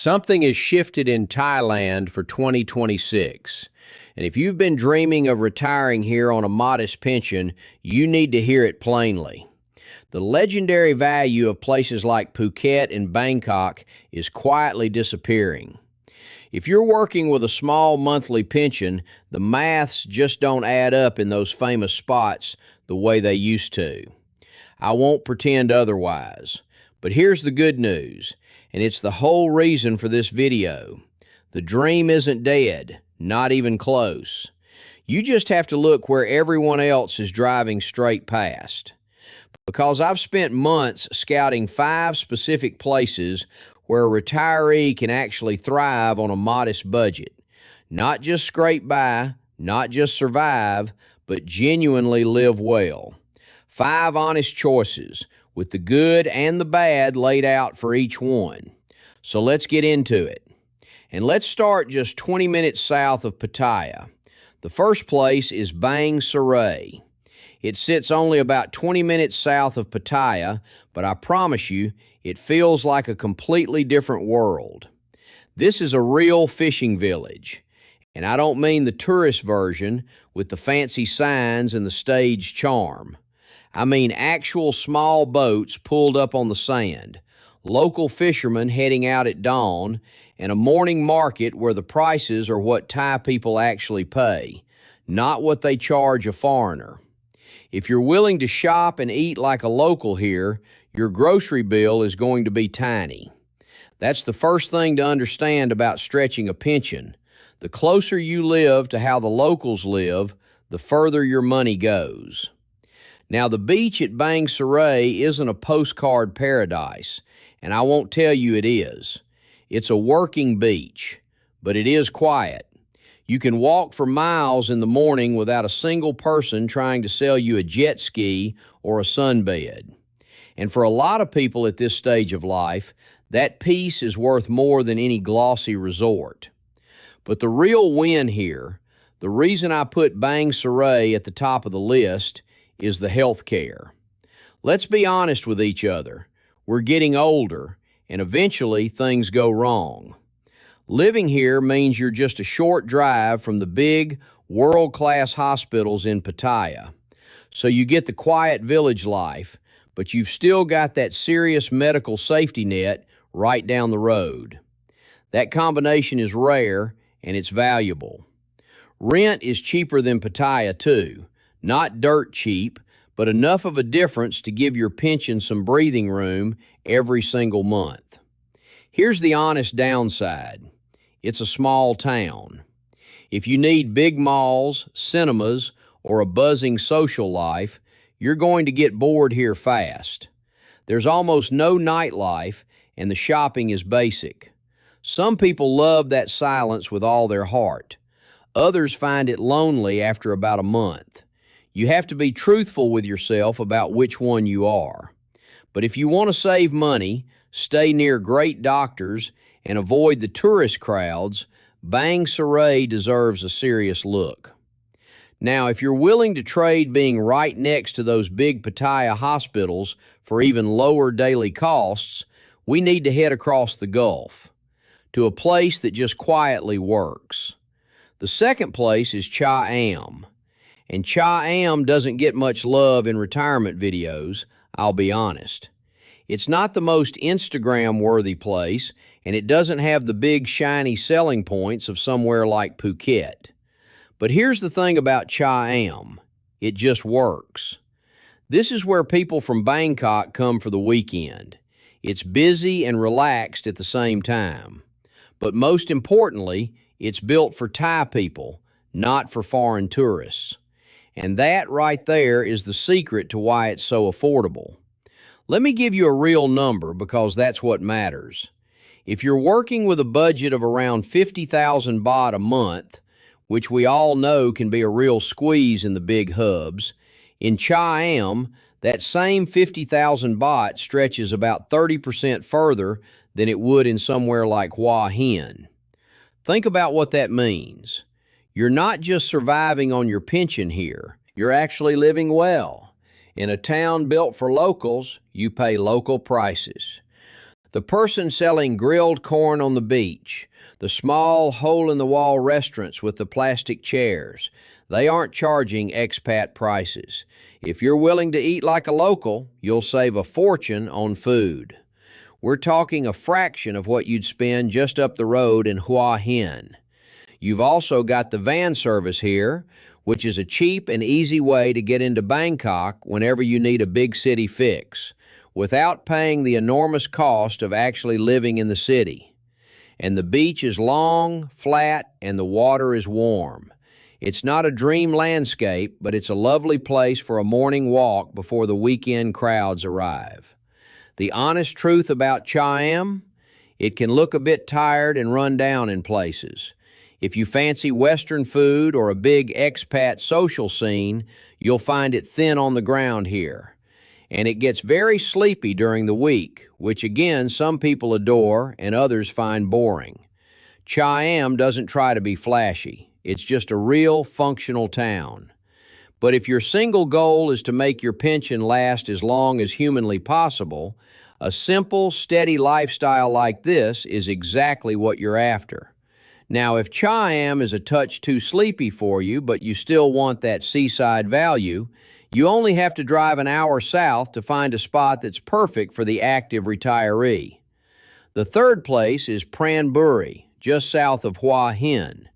Something has shifted in Thailand for 2026. And if you've been dreaming of retiring here on a modest pension, you need to hear it plainly. The legendary value of places like Phuket and Bangkok is quietly disappearing. If you're working with a small monthly pension, the maths just don't add up in those famous spots the way they used to. I won't pretend otherwise. But here's the good news, and it's the whole reason for this video. The dream isn't dead, not even close. You just have to look where everyone else is driving straight past. Because I've spent months scouting 5 specific places where a retiree can actually thrive on a modest budget. Not just scrape by, not just survive, but genuinely live well. 5 honest choices, with the good and the bad laid out for each one. So let's get into it. And let's start just 20 minutes south of Pattaya. The first place is Bang Saray. It sits only about 20 minutes south of Pattaya, but I promise you, it feels like a completely different world. This is a real fishing village. And I don't mean the tourist version with the fancy signs and the stage charm. I mean actual small boats pulled up on the sand, local fishermen heading out at dawn, and a morning market where the prices are what Thai people actually pay, not what they charge a foreigner. If you're willing to shop and eat like a local here, your grocery bill is going to be tiny. That's the first thing to understand about stretching a pension. The closer you live to how the locals live, the further your money goes. Now, the beach at Bang Saray isn't a postcard paradise, and I won't tell you it is. It's a working beach, but it is quiet. You can walk for miles in the morning without a single person trying to sell you a jet ski or a sunbed. And for a lot of people at this stage of life, that peace is worth more than any glossy resort. But the real win here, the reason I put Bang Saray at the top of the list, is the health care. Let's be honest with each other. We're getting older, and eventually things go wrong. Living here means you're just a short drive from the big, world-class hospitals in Pattaya. So you get the quiet village life, but you've still got that serious medical safety net right down the road. That combination is rare, and it's valuable. Rent is cheaper than Pattaya, too. Not dirt cheap, but enough of a difference to give your pension some breathing room every single month. Here's the honest downside. It's a small town. If you need big malls, cinemas, or a buzzing social life, you're going to get bored here fast. There's almost no nightlife, and the shopping is basic. Some people love that silence with all their heart. Others find it lonely after about a month. You have to be truthful with yourself about which one you are. But if you want to save money, stay near great doctors, and avoid the tourist crowds, Bang Saray deserves a serious look. Now, if you're willing to trade being right next to those big Pattaya hospitals for even lower daily costs, we need to head across the Gulf to a place that just quietly works. The second place is Cha Am. And Cha Am doesn't get much love in retirement videos, I'll be honest. It's not the most Instagram-worthy place, and it doesn't have the big, shiny selling points of somewhere like Phuket. But here's the thing about Cha Am. It just works. This is where people from Bangkok come for the weekend. It's busy and relaxed at the same time. But most importantly, it's built for Thai people, not for foreign tourists. And that right there is the secret to why it's so affordable. Let me give you a real number because that's what matters. If you're working with a budget of around 50,000 baht a month, which we all know can be a real squeeze in the big hubs, in Cha Am, that same 50,000 baht stretches about 30% further than it would in somewhere like Hua Hin. Think about what that means. You're not just surviving on your pension here, you're actually living well. In a town built for locals, you pay local prices. The person selling grilled corn on the beach, the small hole-in-the-wall restaurants with the plastic chairs, they aren't charging expat prices. If you're willing to eat like a local, you'll save a fortune on food. We're talking a fraction of what you'd spend just up the road in Hua Hin. You've also got the van service here, which is a cheap and easy way to get into Bangkok whenever you need a big city fix, without paying the enormous cost of actually living in the city. And the beach is long, flat, and the water is warm. It's not a dream landscape, but it's a lovely place for a morning walk before the weekend crowds arrive. The honest truth about Chiam, it can look a bit tired and run down in places. If you fancy Western food or a big expat social scene, you'll find it thin on the ground here. And it gets very sleepy during the week, which again some people adore and others find boring. Chiam doesn't try to be flashy. It's just a real functional town. But if your single goal is to make your pension last as long as humanly possible, a simple, steady lifestyle like this is exactly what you're after. Now, if Chiam is a touch too sleepy for you, but you still want that seaside value, you only have to drive an hour south to find a spot that's perfect for the active retiree. The third place is Pranburi, just south of Hua Hin,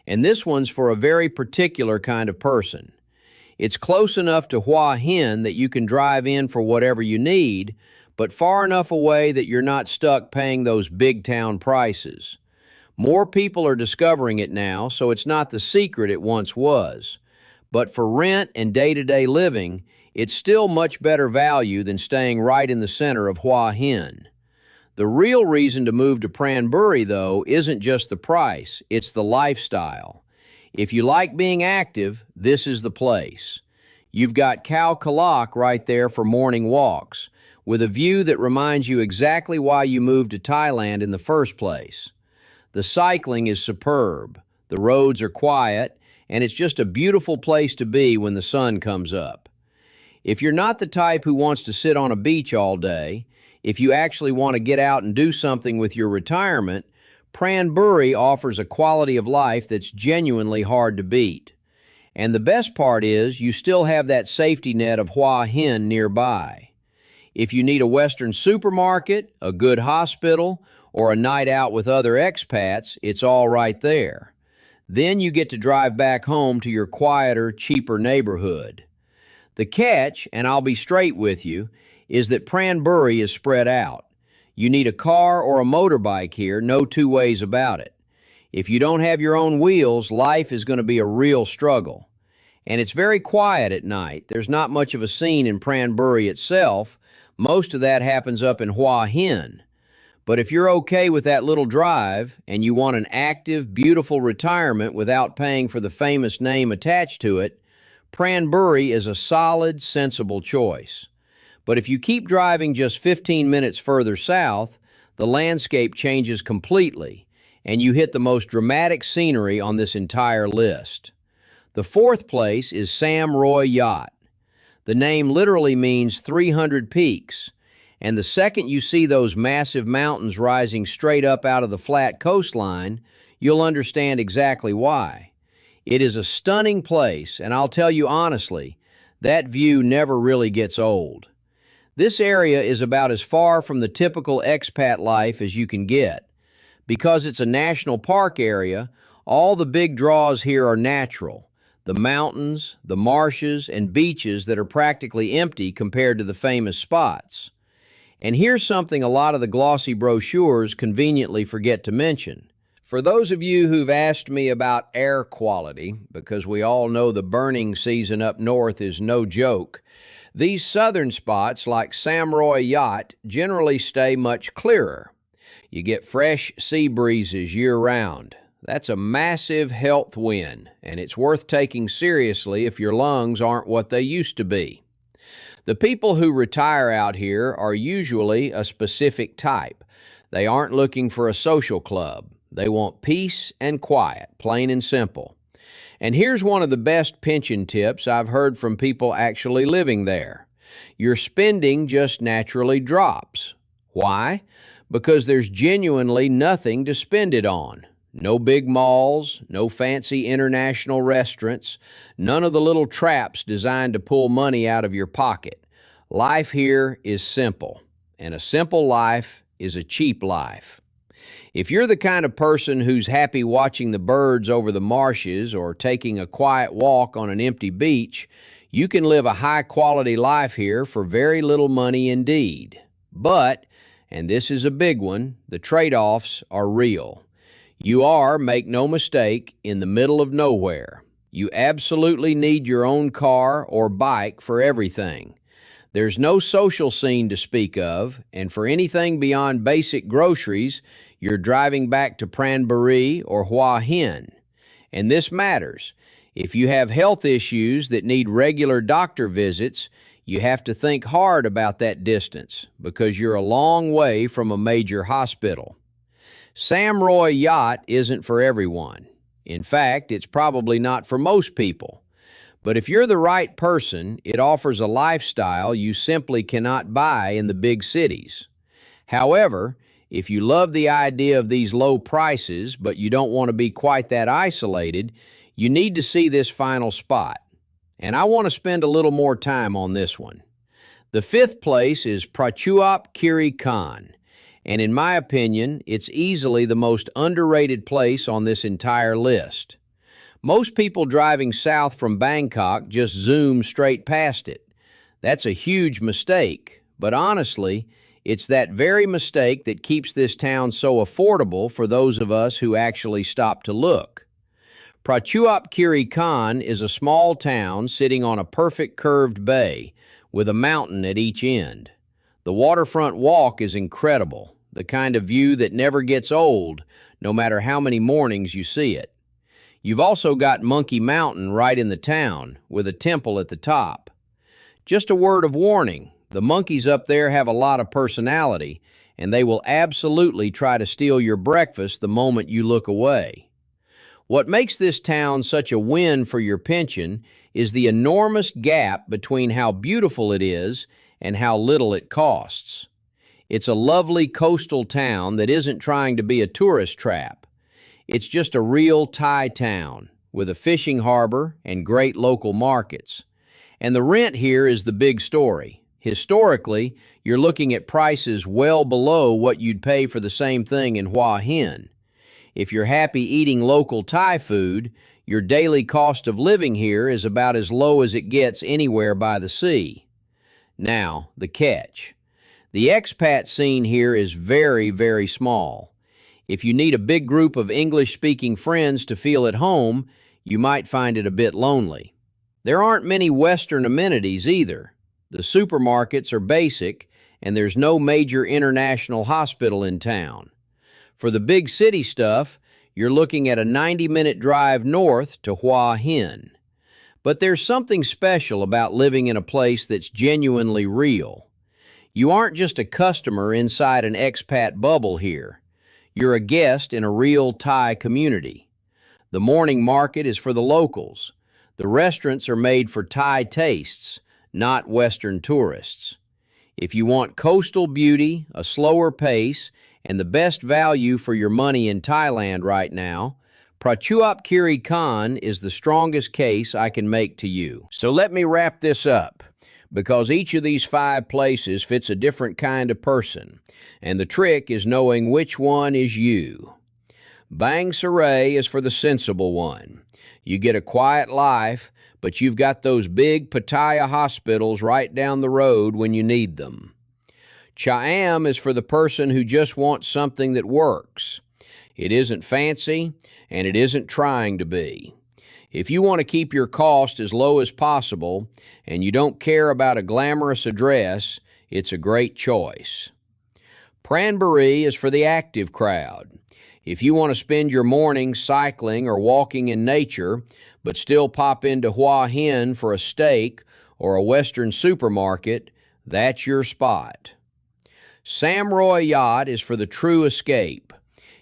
and this one's for a very particular kind of person. It's close enough to Hua Hin that you can drive in for whatever you need, but far enough away that you're not stuck paying those big town prices. More people are discovering it now, so it's not the secret it once was. But for rent and day-to-day living, it's still much better value than staying right in the center of Hua Hin. The real reason to move to Pranburi, though, isn't just the price, it's the lifestyle. If you like being active, this is the place. You've got Khao Kalak right there for morning walks, with a view that reminds you exactly why you moved to Thailand in the first place. The cycling is superb, the roads are quiet, and it's just a beautiful place to be when the sun comes up. If you're not the type who wants to sit on a beach all day, if you actually want to get out and do something with your retirement, Pranburi offers a quality of life that's genuinely hard to beat. And the best part is you still have that safety net of Hua Hin nearby. If you need a Western supermarket, a good hospital, or a night out with other expats, it's all right there. Then you get to drive back home to your quieter, cheaper neighborhood. The catch, and I'll be straight with you, is that Pranburi is spread out. You need a car or a motorbike here, no two ways about it. If you don't have your own wheels, life is going to be a real struggle. And it's very quiet at night. There's not much of a scene in Pranburi itself. Most of that happens up in Hua Hin. But if you're okay with that little drive and you want an active, beautiful retirement without paying for the famous name attached to it, Pranburi is a solid, sensible choice. But if you keep driving just 15 minutes further south, the landscape changes completely, and you hit the most dramatic scenery on this entire list. The fourth place is Sam Roi Yot. The name literally means 300 peaks. And the second you see those massive mountains rising straight up out of the flat coastline, you'll understand exactly why. It is a stunning place, and I'll tell you honestly, that view never really gets old. This area is about as far from the typical expat life as you can get. Because it's a national park area, all the big draws here are natural. The mountains, the marshes, and beaches that are practically empty compared to the famous spots. And here's something a lot of the glossy brochures conveniently forget to mention. For those of you who've asked me about air quality, because we all know the burning season up north is no joke, these southern spots like Sam Roi Yot generally stay much clearer. You get fresh sea breezes year-round. That's a massive health win, and it's worth taking seriously if your lungs aren't what they used to be. The people who retire out here are usually a specific type. They aren't looking for a social club. They want peace and quiet, plain and simple. And here's one of the best pension tips I've heard from people actually living there. Your spending just naturally drops. Why? because there's genuinely nothing to spend it on. No big malls, no fancy international restaurants, none of the little traps designed to pull money out of your pocket. Life here is simple, and a simple life is a cheap life. If you're the kind of person who's happy watching the birds over the marshes or taking a quiet walk on an empty beach, you can live a high-quality life here for very little money indeed. But, and this is a big one, the trade-offs are real. You are, make no mistake, in the middle of nowhere. You absolutely need your own car or bike for everything. There's no social scene to speak of, and for anything beyond basic groceries, you're driving back to Pranburi or Hua Hin. And this matters. If you have health issues that need regular doctor visits, you have to think hard about that distance because you're a long way from a major hospital. Roi Yot isn't for everyone. In fact, it's probably not for most people. But if you're the right person, it offers a lifestyle you simply cannot buy in the big cities. However, if you love the idea of these low prices, but you don't want to be quite that isolated, you need to see this final spot. And I want to spend a little more time on this one. The fifth place is Prachuap Khiri Khan. And in my opinion, it's easily the most underrated place on this entire list. Most people driving south from Bangkok just zoom straight past it. That's a huge mistake, but honestly, it's that very mistake that keeps this town so affordable for those of us who actually stop to look. Prachuap Khiri Khan is a small town sitting on a perfect curved bay with a mountain at each end. The waterfront walk is incredible, the kind of view that never gets old, no matter how many mornings you see it. You've also got Monkey Mountain right in the town, with a temple at the top. Just a word of warning, the monkeys up there have a lot of personality, and they will absolutely try to steal your breakfast the moment you look away. What makes this town such a win for your pension is the enormous gap between how beautiful it is and how little it costs. It's a lovely coastal town that isn't trying to be a tourist trap. It's just a real Thai town with a fishing harbor and great local markets. And the rent here is the big story. Historically, you're looking at prices well below what you'd pay for the same thing in Hua Hin. If you're happy eating local Thai food, your daily cost of living here is about as low as it gets anywhere by the sea. Now, the catch. The expat scene here is very, very small. If you need a big group of English-speaking friends to feel at home, you might find it a bit lonely. There aren't many Western amenities either. The supermarkets are basic, and there's no major international hospital in town. For the big city stuff, you're looking at a 90-minute drive north to Hua Hin. But there's something special about living in a place that's genuinely real. You aren't just a customer inside an expat bubble here. You're a guest in a real Thai community. The morning market is for the locals. The restaurants are made for Thai tastes, not Western tourists. If you want coastal beauty, a slower pace, and the best value for your money in Thailand right now, Prachuap Khiri Khan is the strongest case I can make to you. So let me wrap this up, because each of these 5 places fits a different kind of person, and the trick is knowing which one is you. Bang Saray is for the sensible one. You get a quiet life, but you've got those big Pattaya hospitals right down the road when you need them. Siam is for the person who just wants something that works. It isn't fancy, and it isn't trying to be. If you want to keep your cost as low as possible, and you don't care about a glamorous address, it's a great choice. Pranburi is for the active crowd. If you want to spend your morning cycling or walking in nature, but still pop into Hua Hin for a steak or a Western supermarket, that's your spot. Roi Yot is for the true escape.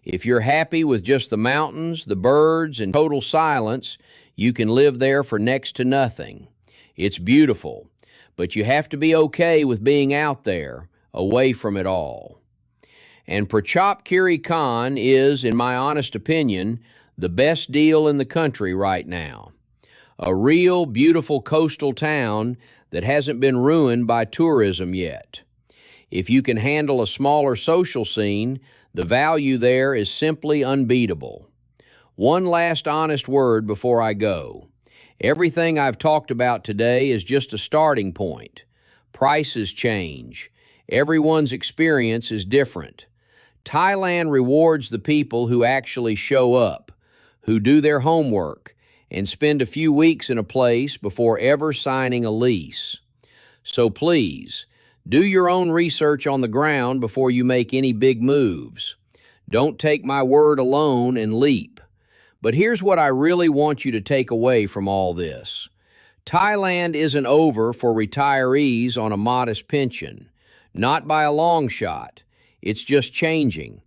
If you're happy with just the mountains, the birds, and total silence, you can live there for next to nothing. It's beautiful, but you have to be okay with being out there, away from it all. And Prachuap Khiri Khan is, in my honest opinion, the best deal in the country right now. A real beautiful coastal town that hasn't been ruined by tourism yet. If you can handle a smaller social scene, the value there is simply unbeatable. One last honest word before I go. Everything I've talked about today is just a starting point. Prices change. Everyone's experience is different. Thailand rewards the people who actually show up, who do their homework, and spend a few weeks in a place before ever signing a lease. So please, do your own research on the ground before you make any big moves. Don't take my word alone and leap. But here's what I really want you to take away from all this. Thailand isn't over for retirees on a modest pension. Not by a long shot. It's just changing.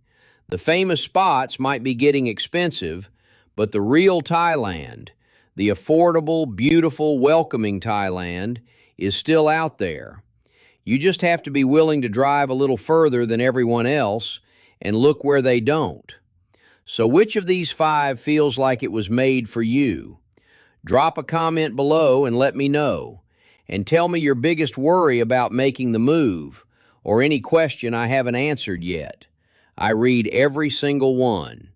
The famous spots might be getting expensive, but the real Thailand, the affordable, beautiful, welcoming Thailand, is still out there. You just have to be willing to drive a little further than everyone else and look where they don't. So which of these 5 feels like it was made for you? Drop a comment below and let me know. And tell me your biggest worry about making the move, or any question I haven't answered yet. I read every single one.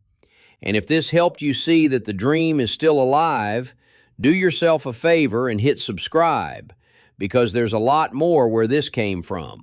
And if this helped you see that the dream is still alive, do yourself a favor and hit subscribe, because there's a lot more where this came from.